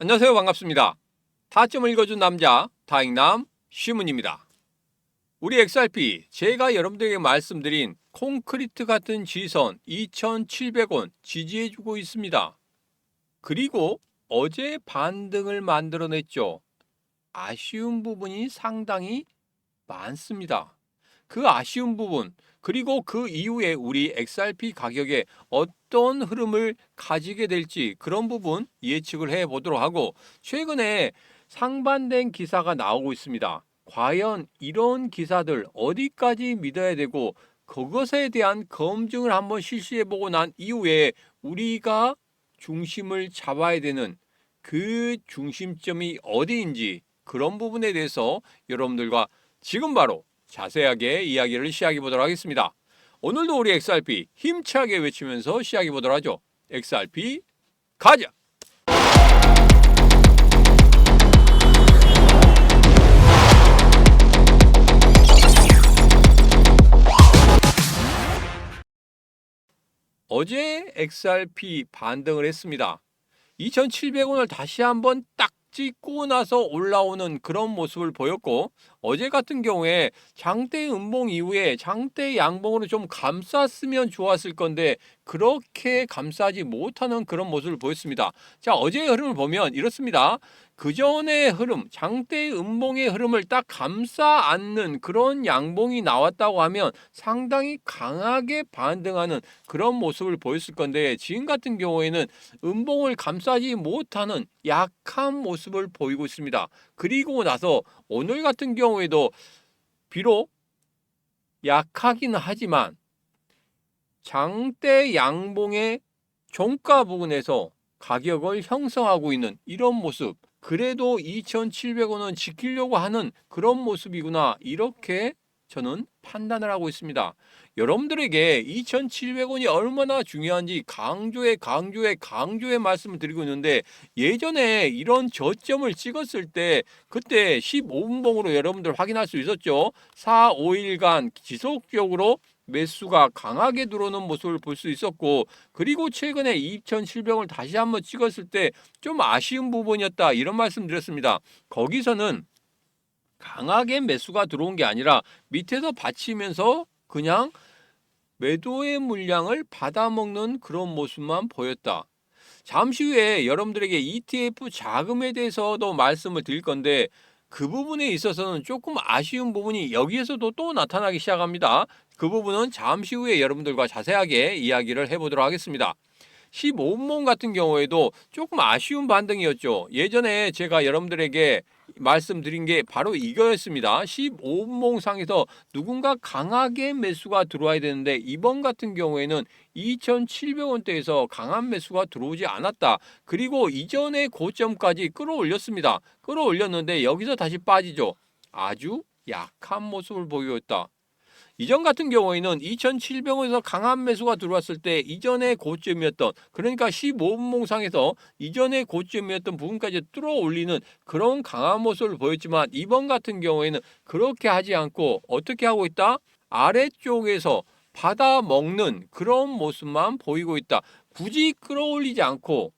안녕하세요. 반갑습니다. 타점을 읽어준 남자 다잉남 시문입니다. 우리 XRP 제가 여러분들에게 말씀드린 콘크리트 같은 지선 2,700원 지지해주고 있습니다. 그리고 어제 반등을 만들어냈죠. 아쉬운 부분이 상당히 많습니다. 그 아쉬운 부분 그리고 그 이후에 우리 XRP 가격에 어떤 흐름을 가지게 될지 그런 부분 예측을 해 보도록 하고, 최근에 상반된 기사가 나오고 있습니다. 과연 이런 기사들 어디까지 믿어야 되고 그것에 대한 검증을 한번 실시해 보고 난 이후에 우리가 중심을 잡아야 되는 그 중심점이 어디인지 그런 부분에 대해서 여러분들과 지금 바로 자세하게 이야기를 시작해 보도록 하겠습니다. 오늘도 우리 XRP 힘차게 외치면서 시작해 보도록 하죠. XRP 가자! 어제 XRP 반등을 했습니다. 2,700원을 다시 한번 딱 찍고 나서 올라오는 그런 모습을 보였고, 어제 같은 경우에 장대 음봉 이후에 장대 양봉으로 좀 감쌌으면 좋았을 건데 그렇게 감싸지 못하는 그런 모습을 보였습니다. 자, 어제의 흐름을 보면 이렇습니다. 그 전의 흐름, 장대 음봉의 흐름을 딱 감싸 안는 그런 양봉이 나왔다고 하면 상당히 강하게 반등하는 그런 모습을 보였을 건데, 지금 같은 경우에는 음봉을 감싸지 못하는 약한 모습을 보이고 있습니다. 그리고 나서 오늘 같은 경우에도 비록 약하긴 하지만 장대 양봉의 종가 부근에서 가격을 형성하고 있는 이런 모습, 그래도 2,700원은 지키려고 하는 그런 모습이구나, 이렇게 저는 판단을 하고 있습니다. 여러분들에게 2,700원이 얼마나 중요한지 강조해 말씀을 드리고 있는데, 예전에 이런 저점을 찍었을 때 그때 15분봉으로 여러분들 확인할 수 있었죠. 4, 5일간 지속적으로 매수가 강하게 들어오는 모습을 볼 수 있었고, 그리고 최근에 2,700원을 다시 한번 찍었을 때 좀 아쉬운 부분이었다, 이런 말씀 드렸습니다. 거기서는 강하게 매수가 들어온 게 아니라 밑에서 받치면서 그냥 매도의 물량을 받아먹는 그런 모습만 보였다. 잠시 후에 여러분들에게 ETF 자금에 대해서도 말씀을 드릴 건데, 그 부분에 있어서는 조금 아쉬운 부분이 여기에서도 또 나타나기 시작합니다. 그 부분은 잠시 후에 여러분들과 자세하게 이야기를 해보도록 하겠습니다. 15분봉 같은 경우에도 조금 아쉬운 반등이었죠. 예전에 제가 여러분들에게 말씀드린 게 바로 이거였습니다. 15분봉 상에서 누군가 강하게 매수가 들어와야 되는데 이번 같은 경우에는 2,700원대에서 강한 매수가 들어오지 않았다. 그리고 이전의 고점까지 끌어올렸습니다. 끌어올렸는데 여기서 다시 빠지죠. 아주 약한 모습을 보이고 있다. 이전 같은 경우에는 2,700원에서 강한 매수가 들어왔을 때 이전의 고점이었던, 그러니까 15분봉상에서 이전의 고점이었던 부분까지 뚫어 올리는 그런 강한 모습을 보였지만, 이번 같은 경우에는 그렇게 하지 않고 어떻게 하고 있다? 아래쪽에서 받아 먹는 그런 모습만 보이고 있다. 굳이 끌어올리지 않고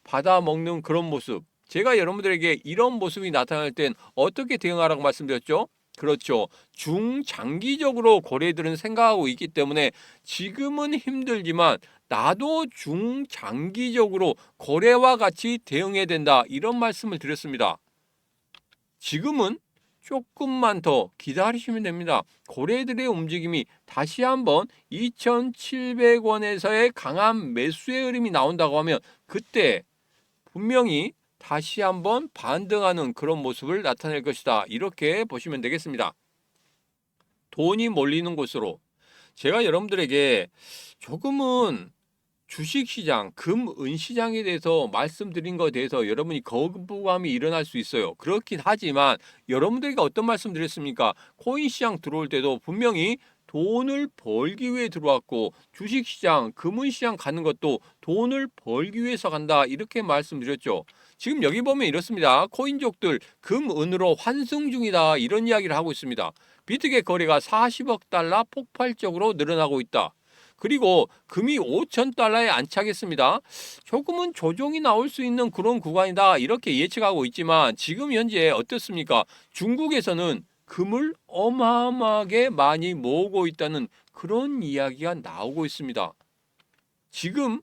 받아 먹는 그런 모습. 제가 여러분들에게 이런 모습이 나타날 땐 어떻게 대응하라고 말씀드렸죠? 그렇죠. 중장기적으로 고래들은 생각하고 있기 때문에 지금은 힘들지만 나도 중장기적으로 고래와 같이 대응해야 된다, 이런 말씀을 드렸습니다. 지금은 조금만 더 기다리시면 됩니다. 고래들의 움직임이 다시 한번 2,700원에서의 강한 매수의 흐름이 나온다고 하면 그때 분명히 다시 한번 반등하는 그런 모습을 나타낼 것이다, 이렇게 보시면 되겠습니다. 돈이 몰리는 곳으로 제가 여러분들에게 조금은 주식시장, 금은시장에 대해서 말씀드린 것에 대해서 여러분이 거부감이 일어날 수 있어요. 그렇긴 하지만 여러분들에게 어떤 말씀 드렸습니까? 코인시장 들어올 때도 분명히 돈을 벌기 위해 들어왔고, 주식시장, 금은시장 가는 것도 돈을 벌기 위해서 간다, 이렇게 말씀드렸죠. 지금 여기 보면 이렇습니다. 코인족들 금은으로 환승 중이다, 이런 이야기를 하고 있습니다. 비트겟 거래가 40억 달러 폭발적으로 늘어나고 있다. 그리고 금이 5,000달러에 안착했습니다. 조금은 조정이 나올 수 있는 그런 구간이다 이렇게 예측하고 있지만 지금 현재 어떻습니까? 중국에서는 금을 어마어마하게 많이 모으고 있다는 그런 이야기가 나오고 있습니다. 지금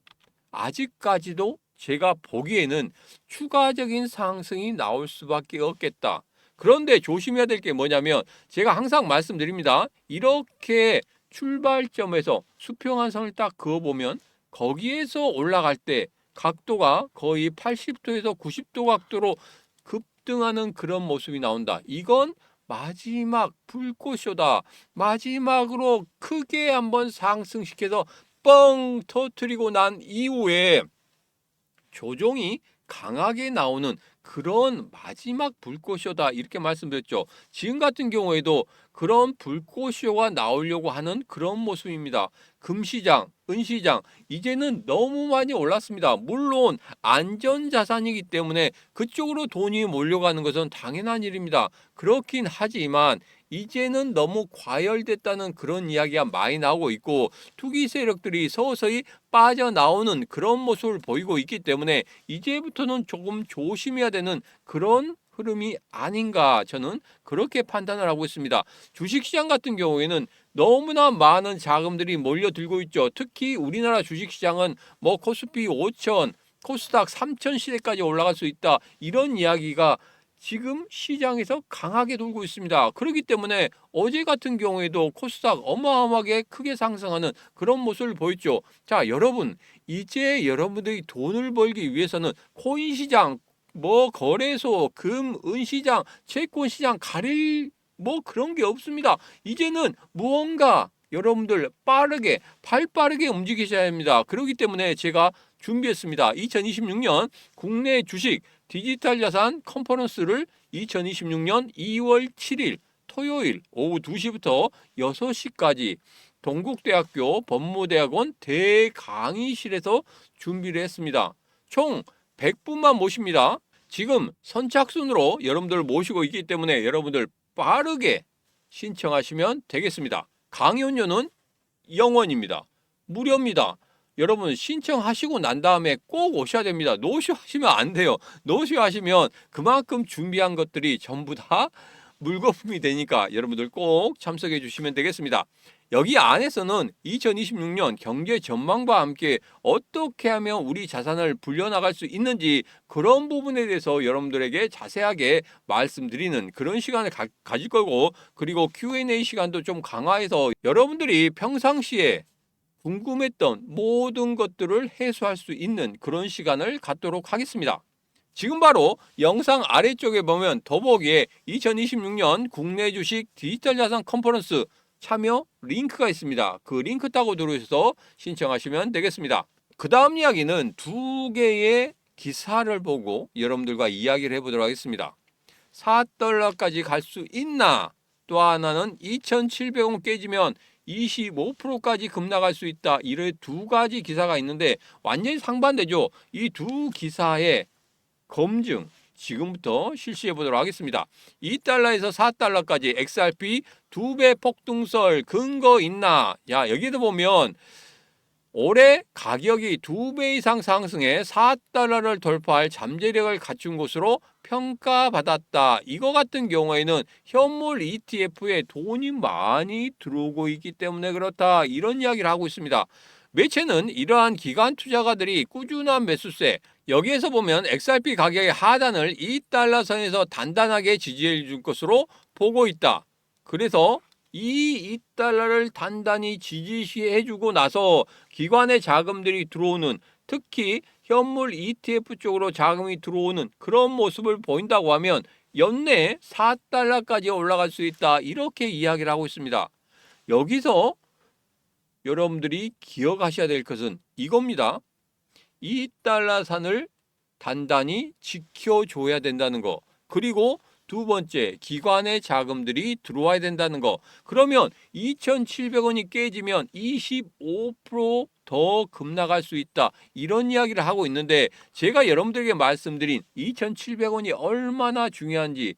아직까지도 제가 보기에는 추가적인 상승이 나올 수밖에 없겠다. 그런데 조심해야 될 게 뭐냐면 제가 항상 말씀드립니다. 이렇게 출발점에서 수평한 선을 딱 그어보면 거기에서 올라갈 때 각도가 거의 80도에서 90도 각도로 급등하는 그런 모습이 나온다. 이건 마지막 불꽃쇼다. 마지막으로 크게 한번 상승시켜서 뻥 터트리고 난 이후에 조종이 강하게 나오는 그런 마지막 불꽃쇼다 이렇게 말씀드렸죠. 지금 같은 경우에도 그런 불꽃쇼가 나오려고 하는 그런 모습입니다. 금시장, 은시장 이제는 너무 많이 올랐습니다. 물론 안전자산이기 때문에 그쪽으로 돈이 몰려가는 것은 당연한 일입니다. 그렇긴 하지만 이제는 너무 과열됐다는 그런 이야기가 많이 나오고 있고 투기 세력들이 서서히 빠져나오는 그런 모습을 보이고 있기 때문에 이제부터는 조금 조심해야 되는 그런 흐름이 아닌가 저는 그렇게 판단을 하고 있습니다. 주식시장 같은 경우에는 너무나 많은 자금들이 몰려들고 있죠. 특히 우리나라 주식시장은 뭐 코스피 5천, 코스닥 3천 시대까지 올라갈 수 있다 이런 이야기가 지금 시장에서 강하게 돌고 있습니다. 그렇기 때문에 어제 같은 경우에도 코스닥 어마어마하게 크게 상승하는 그런 모습을 보였죠. 자, 여러분 이제 여러분들이 돈을 벌기 위해서는 코인 시장, 뭐 거래소, 금, 은 시장, 채권 시장 가릴 뭐 그런 게 없습니다. 이제는 무언가 여러분들 빠르게 발 빠르게 움직이셔야 합니다. 그렇기 때문에 제가 준비했습니다. 2026년 국내 주식 디지털 자산 컨퍼런스를 2026년 2월 7일 토요일 오후 2시부터 6시까지 동국대학교 법무대학원 대강의실에서 준비를 했습니다. 총 100분만 모십니다. 지금 선착순으로 여러분들 모시고 있기 때문에 여러분들 빠르게 신청하시면 되겠습니다. 강연료는 0원입니다. 무료입니다. 여러분 신청하시고 난 다음에 꼭 오셔야 됩니다. 노쇼 하시면 안 돼요. 노쇼 하시면 그만큼 준비한 것들이 전부 다 물거품이 되니까 여러분들 꼭 참석해 주시면 되겠습니다. 여기 안에서는 2026년 경제 전망과 함께 어떻게 하면 우리 자산을 불려나갈 수 있는지 그런 부분에 대해서 여러분들에게 자세하게 말씀드리는 그런 시간을 가질 거고 그리고 Q&A 시간도 좀 강화해서 여러분들이 평상시에 궁금했던 모든 것들을 해소할 수 있는 그런 시간을 갖도록 하겠습니다. 지금 바로 영상 아래쪽에 보면 더보기에 2026년 국내 주식 디지털 자산 컨퍼런스 참여 링크가 있습니다. 그 링크 타고 들어오셔서 신청하시면 되겠습니다. 그 다음 이야기는 두 개의 기사를 보고 여러분들과 이야기를 해보도록 하겠습니다. 4달러까지 갈 수 있나? 또 하나는 2,700원 깨지면 25%까지 급락할 수 있다. 이런 두 가지 기사가 있는데 완전히 상반되죠. 이 두 기사의 검증 지금부터 실시해 보도록 하겠습니다. 2달러에서 4달러까지 XRP 2배 폭등설 근거 있나? 야, 여기도 보면 올해 가격이 2배 이상 상승해 4달러를 돌파할 잠재력을 갖춘 것으로 평가받았다. 이거 같은 경우에는 현물 ETF에 돈이 많이 들어오고 있기 때문에 그렇다. 이런 이야기를 하고 있습니다. 매체는 이러한 기관 투자가들이 꾸준한 매수세, 여기에서 보면 XRP 가격의 하단을 2달러 선에서 단단하게 지지해 줄 것으로 보고 있다. 그래서 이 2달러를 단단히 지지해주고 나서 기관의 자금들이 들어오는 특히 현물 ETF 쪽으로 자금이 들어오는 그런 모습을 보인다고 하면 연내 4달러까지 올라갈 수 있다. 이렇게 이야기를 하고 있습니다. 여기서 여러분들이 기억하셔야 될 것은 이겁니다. 2달러 산을 단단히 지켜줘야 된다는 거. 그리고 두 번째, 기관의 자금들이 들어와야 된다는 거. 그러면 2,700원이 깨지면 25%더 급락할 수 있다. 이런 이야기를 하고 있는데 제가 여러분들에게 말씀드린 2,700원이 얼마나 중요한지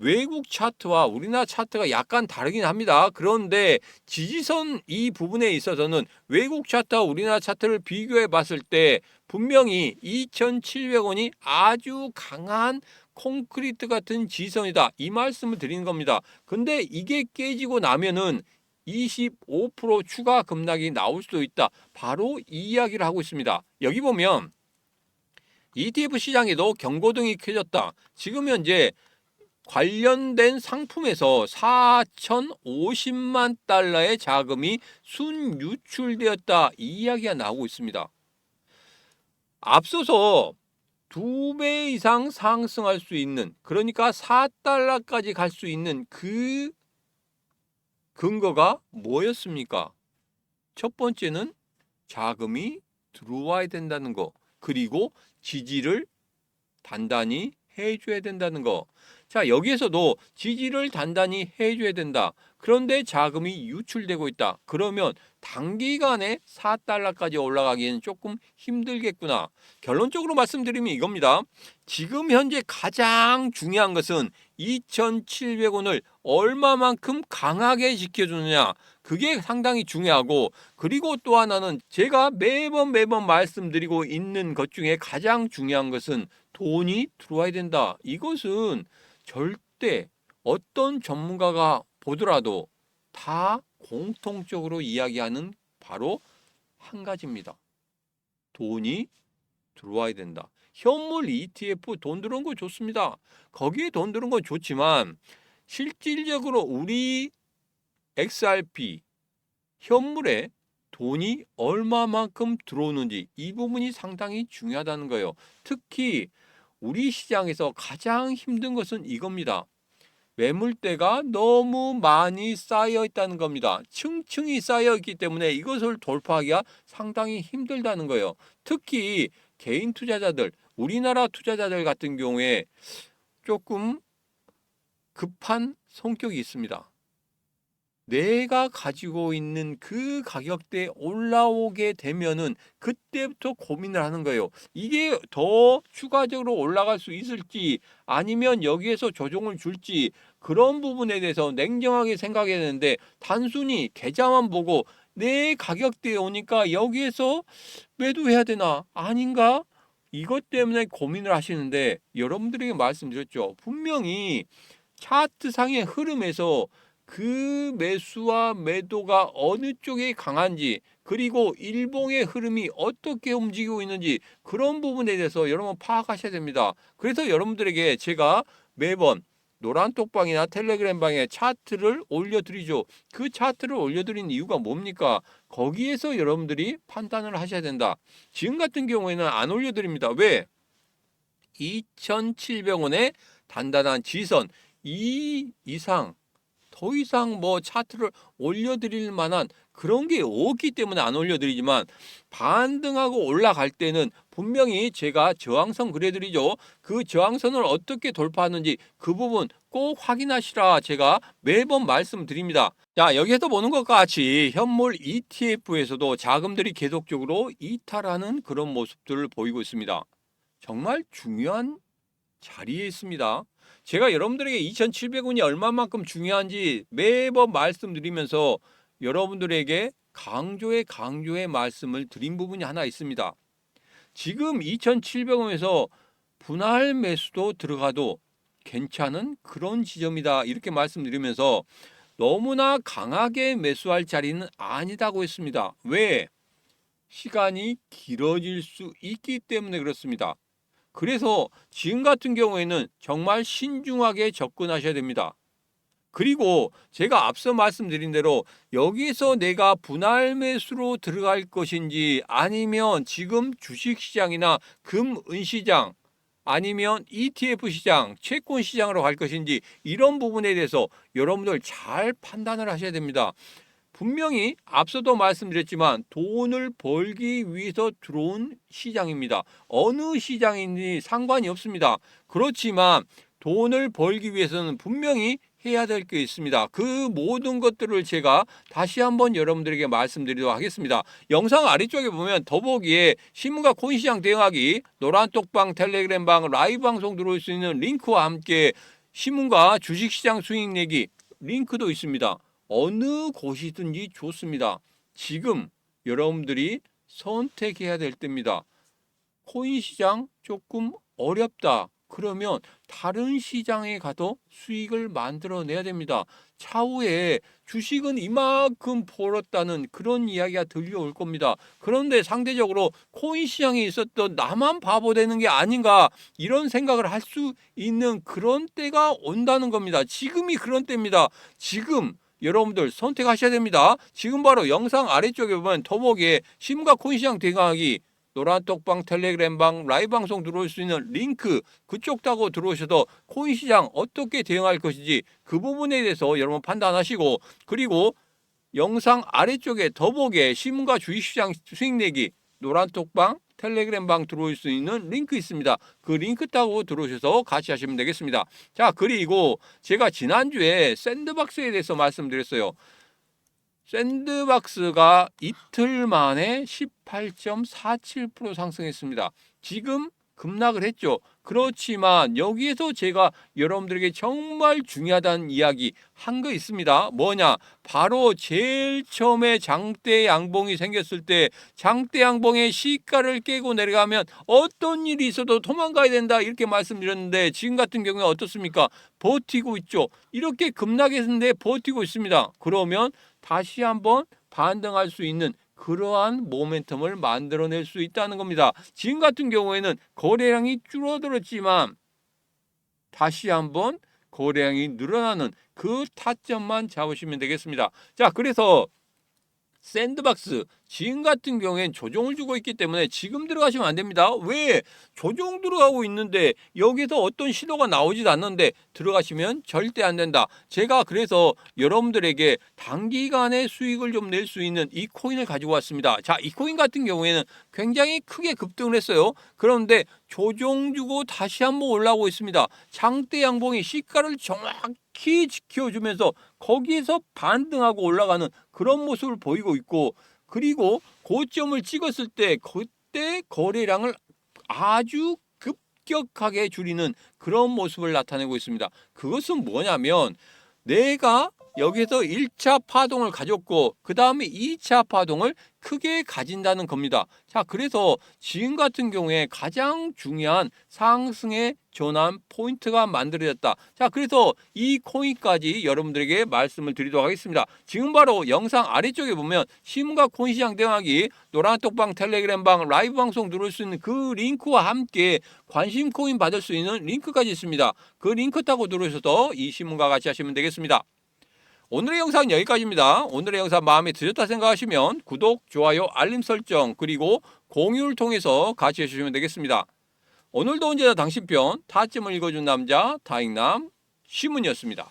외국 차트와 우리나라 차트가 약간 다르긴 합니다. 그런데 지지선 이 부분에 있어서는 외국 차트와 우리나라 차트를 비교해 봤을 때 분명히 2,700원이 아주 강한 콘크리트 같은 지지선이다. 이 말씀을 드리는 겁니다. 근데 이게 깨지고 나면은 25% 추가 급락이 나올 수도 있다. 바로 이 이야기를 하고 있습니다. 여기 보면 ETF 시장에도 경고등이 켜졌다. 지금 현재 관련된 상품에서 4,050만 달러의 자금이 순유출되었다. 이 이야기가 나오고 있습니다. 앞서서 2배 이상 상승할 수 있는, 그러니까 4달러까지 갈 수 있는 그 근거가 뭐였습니까? 첫 번째는 자금이 들어와야 된다는 거, 그리고 지지를 단단히 해줘야 된다는 거. 자, 여기에서도 지지를 단단히 해줘야 된다. 그런데 자금이 유출되고 있다. 그러면 단기간에 4달러까지 올라가기에는 조금 힘들겠구나. 결론적으로 말씀드리면 이겁니다. 지금 현재 가장 중요한 것은 2,700원을 얼마만큼 강하게 지켜주느냐. 그게 상당히 중요하고, 그리고 또 하나는 제가 매번 말씀드리고 있는 것 중에 가장 중요한 것은 돈이 들어와야 된다. 이것은 절대 어떤 전문가가 보더라도 다 공통적으로 이야기하는 바로 한 가지입니다. 돈이 들어와야 된다. 현물 ETF 돈 들어온 거 좋습니다. 거기에 돈 들어온 건 좋지만 실질적으로 우리 XRP 현물에 돈이 얼마만큼 들어오는지 이 부분이 상당히 중요하다는 거예요. 특히 우리 시장에서 가장 힘든 것은 이겁니다. 매물대가 너무 많이 쌓여 있다는 겁니다. 층층이 쌓여 있기 때문에 이것을 돌파하기가 상당히 힘들다는 거예요. 특히 개인 투자자들, 우리나라 투자자들 같은 경우에 조금 급한 성격이 있습니다. 내가 가지고 있는 그 가격대에 올라오게 되면은 그때부터 고민을 하는 거예요. 이게 더 추가적으로 올라갈 수 있을지 아니면 여기에서 조정을 줄지 그런 부분에 대해서 냉정하게 생각해야 되는데 단순히 계좌만 보고 내 가격대에 오니까 여기에서 매도해야 되나 아닌가? 이것 때문에 고민을 하시는데 여러분들에게 말씀드렸죠. 분명히 차트상의 흐름에서 그 매수와 매도가 어느 쪽에 강한지 그리고 일봉의 흐름이 어떻게 움직이고 있는지 그런 부분에 대해서 여러분 파악하셔야 됩니다. 그래서 여러분들에게 제가 매번 노란톡방이나 텔레그램방에 차트를 올려드리죠. 그 차트를 올려드린 이유가 뭡니까? 거기에서 여러분들이 판단을 하셔야 된다. 지금 같은 경우에는 안 올려드립니다. 왜? 2,700원의 단단한 지선 이 이상 더 이상 뭐 차트를 올려드릴 만한 그런 게 없기 때문에 안 올려드리지만 반등하고 올라갈 때는 분명히 제가 저항선 그려드리죠. 그 저항선을 어떻게 돌파하는지 그 부분 꼭 확인하시라 제가 매번 말씀드립니다. 자, 여기에서 보는 것과 같이 현물 ETF에서도 자금들이 계속적으로 이탈하는 그런 모습들을 보이고 있습니다. 정말 중요한 자리에 있습니다. 제가 여러분들에게 2,700원이 얼마만큼 중요한지 매번 말씀드리면서 여러분들에게 강조의 말씀을 드린 부분이 하나 있습니다. 지금 2,700원에서 분할 매수도 들어가도 괜찮은 그런 지점이다 이렇게 말씀드리면서 너무나 강하게 매수할 자리는 아니다고 했습니다. 왜? 시간이 길어질 수 있기 때문에 그렇습니다. 그래서 지금 같은 경우에는 정말 신중하게 접근하셔야 됩니다. 그리고 제가 앞서 말씀드린 대로 여기서 내가 분할 매수로 들어갈 것인지 아니면 지금 주식시장이나 금은시장 아니면 ETF 시장, 채권 시장으로 갈 것인지 이런 부분에 대해서 여러분들 잘 판단을 하셔야 됩니다. 분명히 앞서도 말씀드렸지만 돈을 벌기 위해서 들어온 시장입니다. 어느 시장인지 상관이 없습니다. 그렇지만 돈을 벌기 위해서는 분명히 해야 될 게 있습니다. 그 모든 것들을 제가 다시 한번 여러분들에게 말씀드리도록 하겠습니다. 영상 아래쪽에 보면 더보기에 신문과 코인시장 대응하기, 노란톡방, 텔레그램방, 라이브 방송 들어올 수 있는 링크와 함께 신문과 주식시장 수익 내기 링크도 있습니다. 어느 곳이든지 좋습니다. 지금 여러분들이 선택해야 될 때입니다. 코인 시장 조금 어렵다. 그러면 다른 시장에 가도 수익을 만들어내야 됩니다. 차후에 주식은 이만큼 벌었다는 그런 이야기가 들려올 겁니다. 그런데 상대적으로 코인 시장에 있었던 나만 바보 되는 게 아닌가 이런 생각을 할 수 있는 그런 때가 온다는 겁니다. 지금이 그런 때입니다. 지금 여러분들 선택하셔야 됩니다. 지금 바로 영상 아래쪽에 보면 더보기에 신문과 코인 시장 대강하기 노란톡방, 텔레그램방, 라이브 방송 들어올 수 있는 링크 그쪽 타고 들어오셔서 코인 시장 어떻게 대응할 것인지 그 부분에 대해서 여러분 판단하시고, 그리고 영상 아래쪽에 더보기에 신문과 주식시장 수익 내기 노란톡방, 텔레그램방 들어올 수 있는 링크 있습니다. 그 링크 타고 들어오셔서 같이 하시면 되겠습니다. 자, 그리고 제가 지난주에 샌드박스에 대해서 말씀드렸어요. 샌드박스가 이틀 만에 18.47% 상승했습니다. 지금 급락을 했죠. 그렇지만 여기에서 제가 여러분들에게 정말 중요하다는 이야기 한 거 있습니다. 뭐냐? 바로 제일 처음에 장대 양봉이 생겼을 때 장대 양봉의 시가를 깨고 내려가면 어떤 일이 있어도 도망가야 된다 이렇게 말씀드렸는데, 지금 같은 경우에 어떻습니까? 버티고 있죠. 이렇게 급락했는데 버티고 있습니다. 그러면 다시 한번 반등할 수 있는 그러한 모멘텀을 만들어낼 수 있다는 겁니다. 지금 같은 경우에는 거래량이 줄어들었지만 다시 한번 거래량이 늘어나는 그 타점만 잡으시면 되겠습니다. 자, 그래서 샌드박스 지금 같은 경우엔 조정을 주고 있기 때문에 지금 들어가시면 안 됩니다. 왜? 조정 들어가고 있는데 여기서 어떤 신호가 나오지도 않는데 들어가시면 절대 안 된다. 제가 그래서 여러분들에게 단기간에 수익을 좀 낼 수 있는 이 코인을 가지고 왔습니다. 자, 이 코인 같은 경우에는 굉장히 크게 급등을 했어요. 그런데 조정 주고 다시 한번 올라오고 있습니다. 장대 양봉이 시가를 정확히 지켜주면서 거기에서 반등하고 올라가는 그런 모습을 보이고 있고, 그리고 고점을 찍었을 때 그때 거래량을 아주 급격하게 줄이는 그런 모습을 나타내고 있습니다. 그것은 뭐냐면 내가 여기서 1차 파동을 가졌고 그 다음에 2차 파동을 크게 가진다는 겁니다. 자, 그래서 지금 같은 경우에 가장 중요한 상승의 전환 포인트가 만들어졌다. 자, 그래서 이 코인까지 여러분들에게 말씀을 드리도록 하겠습니다. 지금 바로 영상 아래쪽에 보면 신문과 코인 시장 대응하기 노란톡방, 텔레그램방, 라이브 방송 들어올 수 있는 그 링크와 함께 관심 코인 받을 수 있는 링크까지 있습니다. 그 링크 타고 들어오셔서 이 신문과 같이 하시면 되겠습니다. 오늘의 영상은 여기까지입니다. 오늘의 영상 마음에 드셨다 생각하시면 구독, 좋아요, 알림 설정 그리고 공유를 통해서 같이 해주시면 되겠습니다. 오늘도 언제나 당신 편 타점을 읽어준 남자 다익남 신문이었습니다.